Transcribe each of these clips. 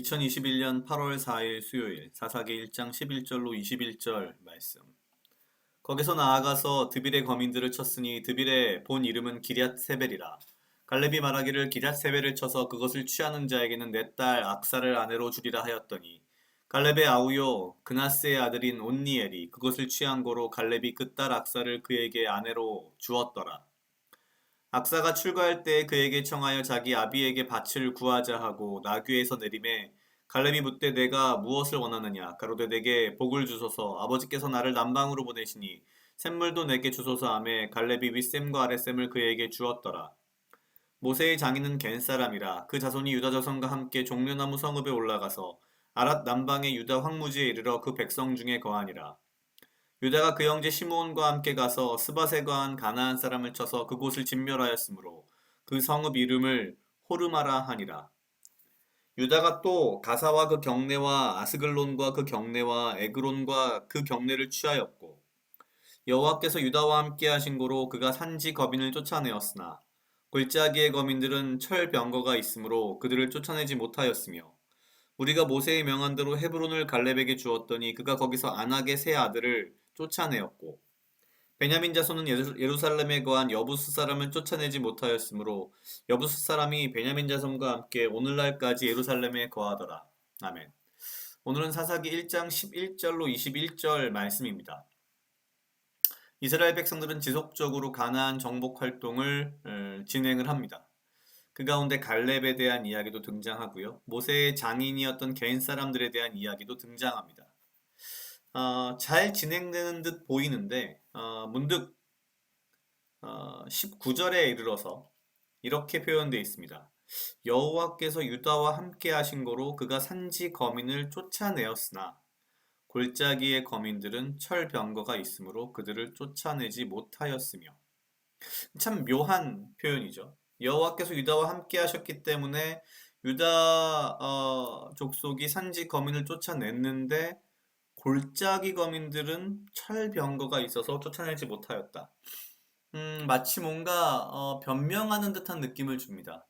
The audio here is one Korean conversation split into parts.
2021년 8월 4일 수요일 사사기 1장 11절로 21절 말씀. 거기서 나아가서 드빌의 거민들을 쳤으니 드빌의 본 이름은 기럇세벨이라. 갈렙이 말하기를 기럇세벨을 쳐서 그것을 취하는 자에게는 내 딸 악사를 아내로 주리라 하였더니 갈렙의 아우요 그나스의 아들인 온니엘이 그것을 취한 고로 갈렙이 그 딸 악사를 그에게 아내로 주었더라. 악사가 출가할 때 그에게 청하여 자기 아비에게 밭을 구하자 하고 나귀에서 내림에 갈렙이 묻되 내가 무엇을 원하느냐 가로되 내게 복을 주소서 아버지께서 나를 남방으로 보내시니 샘물도 내게 주소서 하매 갈렙이 윗샘과 아랫샘을 그에게 주었더라. 모세의 장인은 겐 사람이라 그 자손이 유다 자손과 함께 종려나무 성읍에 올라가서 아랏 남방의 유다 황무지에 이르러 그 백성 중에 거하니라. 유다가 그 형제 시므온과 함께 가서 스밧에 거한 가나안 사람을 쳐서 그곳을 진멸하였으므로 그 성읍 이름을 호르마라 하니라. 유다가 또 가사와 그 경내와 아스글론과 그 경내와 에그론과 그 경내를 취하였고 여호와께서 유다와 함께 하신 고로 그가 산지 거민을 쫓아내었으나 골짜기의 거민들은 철병거가 있으므로 그들을 쫓아내지 못하였으며 우리가 모세의 명한 대로 헤브론을 갈렙에게 주었더니 그가 거기서 안악의 세 아들을 쫓아내었고 베냐민 자손은 예루살렘에 거한 여부스 사람을 쫓아내지 못하였으므로 여부스 사람이 베냐민 자손과 함께 오늘날까지 예루살렘에 거하더라. 아멘. 오늘은 사사기 1장 11절로 21절 말씀입니다. 이스라엘 백성들은 지속적으로 가나안 정복 활동을 진행을 합니다. 그 가운데 갈렙에 대한 이야기도 등장하고요. 모세의 장인이었던 개인 사람들에 대한 이야기도 등장합니다. 잘 진행되는 듯 보이는데 문득 19절에 이르러서 이렇게 표현되어 있습니다. 여호와께서 유다와 함께 하신 고로 그가 산지 거민을 쫓아내었으나 골짜기의 거민들은 철병거가 있으므로 그들을 쫓아내지 못하였으며. 참 묘한 표현이죠. 여호와께서 유다와 함께 하셨기 때문에 유다 족속이 산지 거민을 쫓아냈는데 골짜기 거민들은 철병거가 있어서 쫓아내지 못하였다. 마치 뭔가 변명하는 듯한 느낌을 줍니다.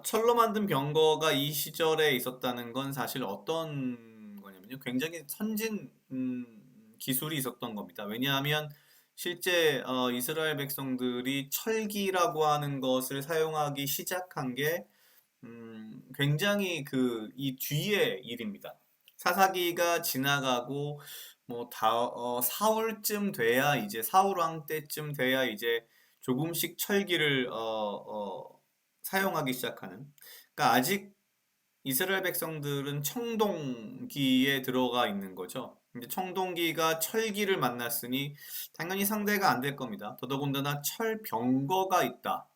철로 만든 병거가 이 시절에 있었다는 건 사실 어떤 거냐면요. 굉장히 선진 기술이 있었던 겁니다. 왜냐하면 실제 이스라엘 백성들이 철기라고 하는 것을 사용하기 시작한 게 굉장히 이 뒤의 일입니다. 사사기가 지나가고 사울쯤 돼야 이제 사울 왕 때쯤 돼야 이제 조금씩 철기를 사용하기 시작하는. 그러니까 아직 이스라엘 백성들은 청동기에 들어가 있는 거죠. 이제 청동기가 철기를 만났으니 당연히 상대가 안 될 겁니다. 더더군다나 철병거가 있다.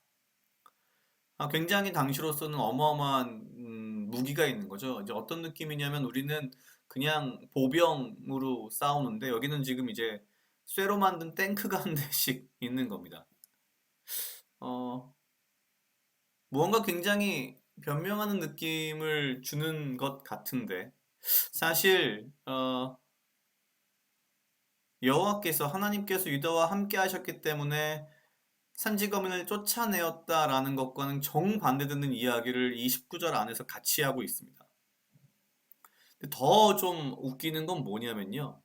굉장히 당시로서는 어마어마한 무기가 있는 거죠. 이제 어떤 느낌이냐면 우리는 그냥 보병으로 싸우는데 여기는 지금 이제 쇠로 만든 탱크가 한 대씩 있는 겁니다. 어, 무언가 굉장히 변명하는 느낌을 주는 것 같은데 사실 여호와께서 하나님께서 유다와 함께 하셨기 때문에 산지거민을 쫓아내었다라는 것과는 정반대되는 이야기를 이 19절 안에서 같이 하고 있습니다. 더 좀 웃기는 건 뭐냐면요.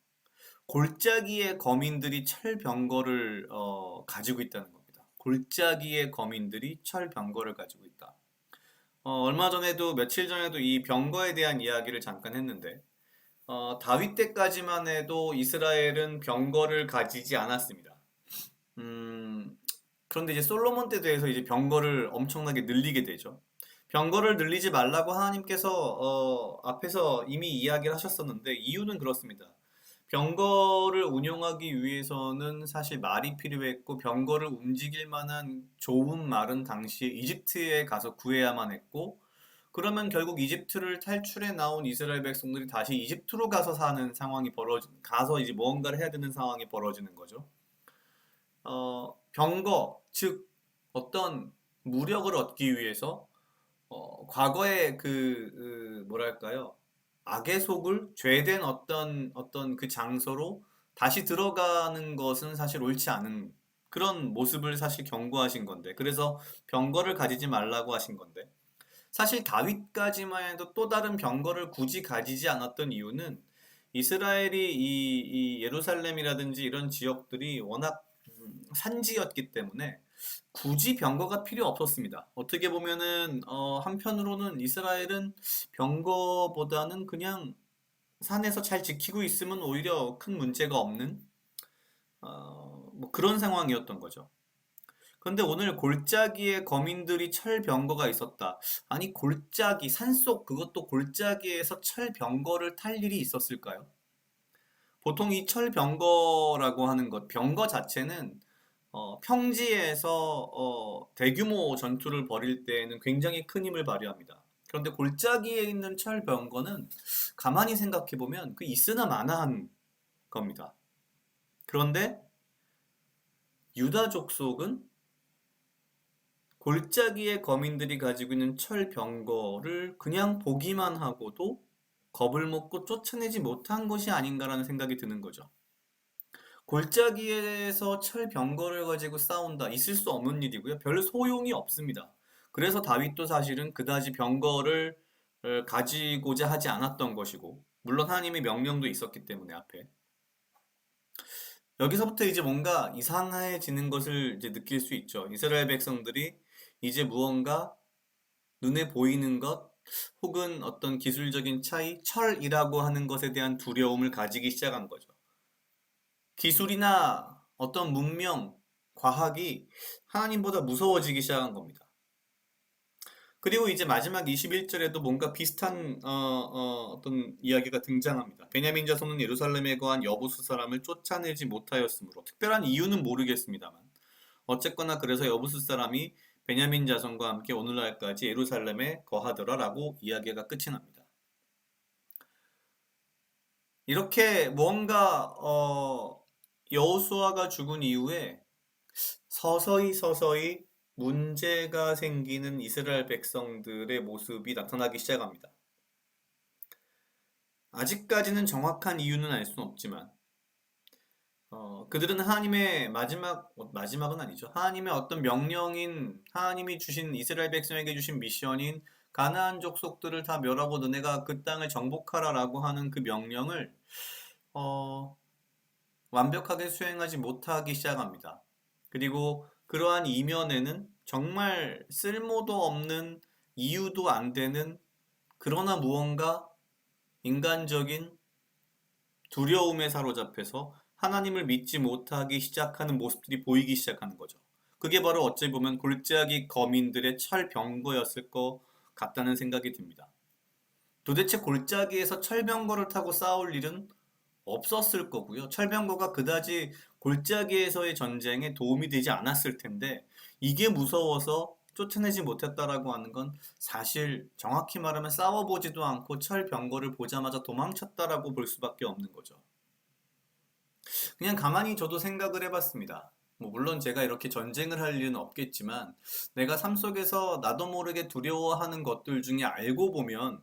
골짜기의 거민들이 철병거를 가지고 있다는 겁니다. 골짜기의 거민들이 철병거를 가지고 있다. 얼마 전에도 며칠 전에도 이 병거에 대한 이야기를 잠깐 했는데 다윗 때까지만 해도 이스라엘은 병거를 가지지 않았습니다. 그런데 이제 솔로몬 때 돼서 이제 병거를 엄청나게 늘리게 되죠. 병거를 늘리지 말라고 하나님께서 앞에서 이미 이야기를 하셨었는데 이유는 그렇습니다. 병거를 운용하기 위해서는 사실 말이 필요했고 병거를 움직일 만한 좋은 말은 당시에 이집트에 가서 구해야만 했고 그러면 결국 이집트를 탈출해 나온 이스라엘 백성들이 다시 이집트로 가서 사는 상황이 가서 이제 무언가를 해야 되는 상황이 벌어지는 거죠. 병거, 즉 어떤 무력을 얻기 위해서 과거의 뭐랄까요? 악의 속을 죄된 어떤 그 장소로 다시 들어가는 것은 사실 옳지 않은 그런 모습을 사실 경고하신 건데 그래서 병거를 가지지 말라고 하신 건데 사실 다윗까지만 해도 또 다른 병거를 굳이 가지지 않았던 이유는 이스라엘이 이 예루살렘이라든지 이런 지역들이 워낙 산지였기 때문에 굳이 병거가 필요 없었습니다. 어떻게 보면은 한편으로는 이스라엘은 병거보다는 그냥 산에서 잘 지키고 있으면 오히려 큰 문제가 없는 뭐 그런 상황이었던 거죠. 그런데 오늘 골짜기에 거민들이 철병거가 있었다. 아니 골짜기 산속 그것도 골짜기에서 철병거를 탈 일이 있었을까요? 보통 이 철병거라고 하는 것, 병거 자체는 평지에서 대규모 전투를 벌일 때에는 굉장히 큰 힘을 발휘합니다. 그런데 골짜기에 있는 철병거는 가만히 생각해 보면 그 있으나 마나한 겁니다. 그런데 유다 족속은 골짜기의 거민들이 가지고 있는 철병거를 그냥 보기만 하고도 겁을 먹고 쫓아내지 못한 것이 아닌가라는 생각이 드는 거죠. 골짜기에서 철병거를 가지고 싸운다. 있을 수 없는 일이고요. 별 소용이 없습니다. 그래서 다윗도 사실은 그다지 병거를 가지고자 하지 않았던 것이고, 물론 하나님의 명령도 있었기 때문에 앞에. 여기서부터 이제 뭔가 이상해지는 것을 이제 느낄 수 있죠. 이스라엘 백성들이 이제 무언가 눈에 보이는 것, 혹은 어떤 기술적인 차이, 철이라고 하는 것에 대한 두려움을 가지기 시작한 거죠. 기술이나 어떤 문명, 과학이 하나님보다 무서워지기 시작한 겁니다. 그리고 이제 마지막 21절에도 뭔가 비슷한 어떤 이야기가 등장합니다. 베냐민 자손은 예루살렘에 거한 여부수 사람을 쫓아내지 못하였으므로 특별한 이유는 모르겠습니다만 어쨌거나 그래서 여부수 사람이 베냐민 자손과 함께 오늘날까지 예루살렘에 거하더라라고 이야기가 끝이 납니다. 이렇게 뭔가 여호수아가 죽은 이후에 서서히 문제가 생기는 이스라엘 백성들의 모습이 나타나기 시작합니다. 아직까지는 정확한 이유는 알 수는 없지만 그들은 하나님의 마지막은 아니죠. 하나님의 어떤 명령인 하나님이 주신 이스라엘 백성에게 주신 미션인 가나안 족속들을 다 멸하고 너네가 그 땅을 정복하라라고 하는 그 명령을 어, 완벽하게 수행하지 못하기 시작합니다. 그리고 그러한 이면에는 정말 쓸모도 없는 이유도 안 되는 그러나 무언가 인간적인 두려움에 사로잡혀서 하나님을 믿지 못하기 시작하는 모습들이 보이기 시작하는 거죠. 그게 바로 어찌 보면 골짜기 거민들의 철병거였을 것 같다는 생각이 듭니다. 도대체 골짜기에서 철병거를 타고 싸울 일은 없었을 거고요. 철병거가 그다지 골짜기에서의 전쟁에 도움이 되지 않았을 텐데 이게 무서워서 쫓아내지 못했다라고 하는 건 사실 정확히 말하면 싸워보지도 않고 철병거를 보자마자 도망쳤다라고 볼 수밖에 없는 거죠. 그냥 가만히 저도 생각을 해봤습니다. 뭐 물론 제가 이렇게 전쟁을 할 일은 없겠지만 내가 삶 속에서 나도 모르게 두려워하는 것들 중에 알고 보면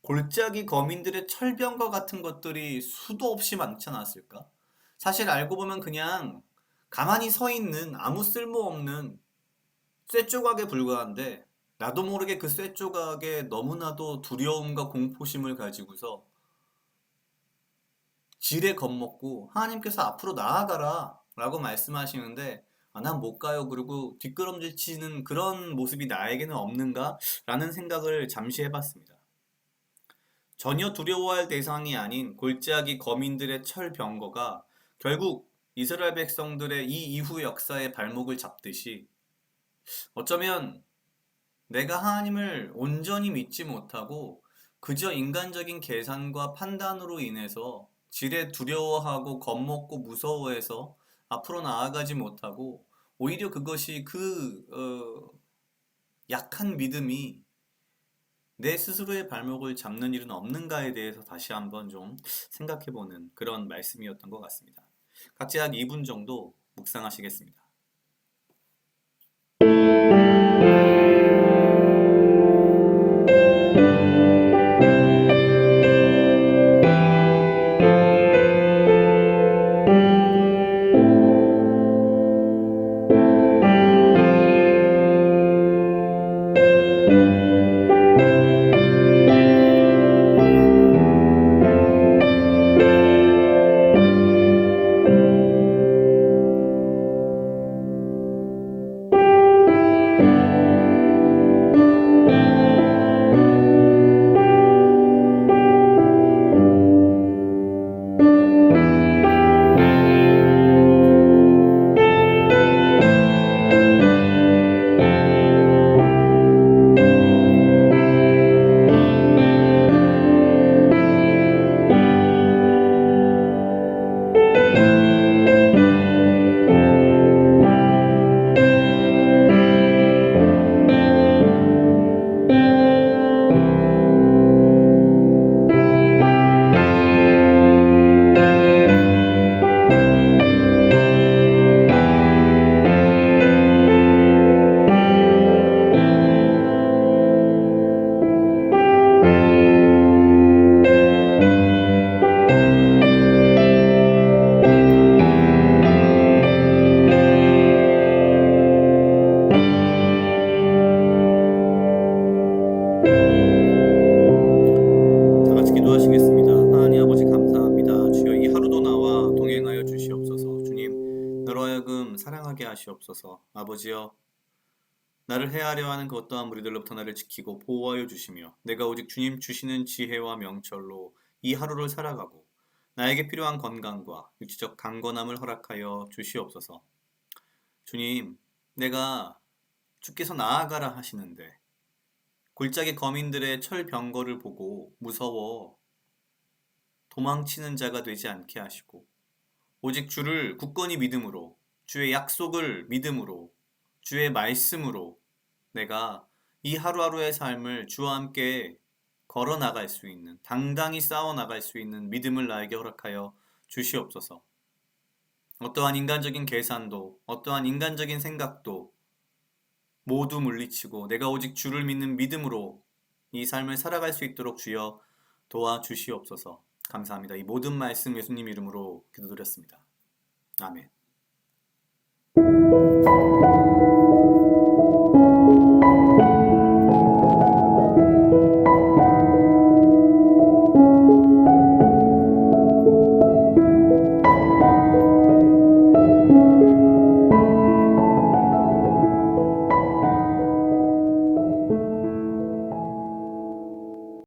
골짜기 거민들의 철병과 같은 것들이 수도 없이 많지 않았을까? 사실 알고 보면 그냥 가만히 서 있는 아무 쓸모없는 쇠조각에 불과한데 나도 모르게 그 쇠조각에 너무나도 두려움과 공포심을 가지고서 지레 겁먹고 하나님께서 앞으로 나아가라 라고 말씀하시는데 난 못 가요. 그리고 뒷걸음질 치는 그런 모습이 나에게는 없는가? 라는 생각을 잠시 해봤습니다. 전혀 두려워할 대상이 아닌 골짜기 거민들의 철병거가 결국 이스라엘 백성들의 이 이후 역사의 발목을 잡듯이 어쩌면 내가 하나님을 온전히 믿지 못하고 그저 인간적인 계산과 판단으로 인해서 지레 두려워하고 겁먹고 무서워해서 앞으로 나아가지 못하고 오히려 그것이 약한 믿음이 내 스스로의 발목을 잡는 일은 없는가에 대해서 다시 한번 좀 생각해보는 그런 말씀이었던 것 같습니다. 각자 약 2분 정도 묵상하시겠습니다. 주시옵소서. 주님, 너로 하여금 사랑하게 하시옵소서. 아버지여, 나를 해하려 하는 그 어떠한 무리들로부터 나를 지키고 보호하여 주시며 내가 오직 주님 주시는 지혜와 명철로 이 하루를 살아가고 나에게 필요한 건강과 육체적 강건함을 허락하여 주시옵소서. 주님, 내가 주께서 나아가라 하시는데 골짜기 거민들의 철병거를 보고 무서워 도망치는 자가 되지 않게 하시고 오직 주를 굳건히 믿음으로 주의 약속을 믿음으로 주의 말씀으로 내가 이 하루하루의 삶을 주와 함께 걸어 나갈 수 있는 당당히 싸워 나갈 수 있는 믿음을 나에게 허락하여 주시옵소서. 어떠한 인간적인 계산도 어떠한 인간적인 생각도 모두 물리치고 내가 오직 주를 믿는 믿음으로 이 삶을 살아갈 수 있도록 주여 도와주시옵소서. 감사합니다. 이 모든 말씀 예수님 이름으로 기도드렸습니다. 아멘.